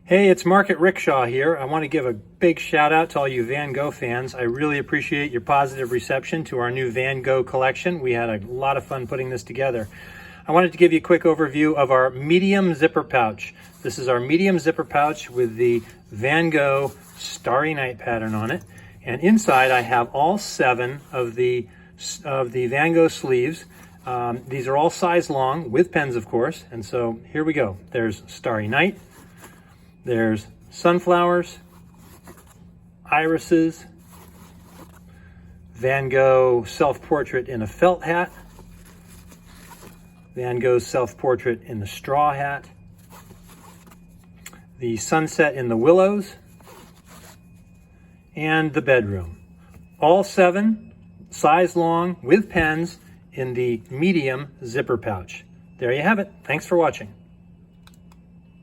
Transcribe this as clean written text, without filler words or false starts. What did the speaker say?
Hey, it's Mark at Rickshaw here. I want to give a big shout out to all you Van Gogh fans. I really appreciate your positive reception to our new Van Gogh collection. We had a lot of fun putting this together. I wanted to give you a quick overview of our medium zipper pouch. This is our medium zipper pouch with the Van Gogh Starry Night pattern on it. And inside I have all 7 of the Van Gogh sleeves. These are all size long with pens, of course. And so here we go. There's Starry Night. There's sunflowers, irises, Van Gogh self-portrait in a felt hat, Van Gogh's self-portrait in the straw hat, the sunset in the willows, and the bedroom. All 7, size long, with pens in the medium zipper pouch. There you have it. Thanks for watching.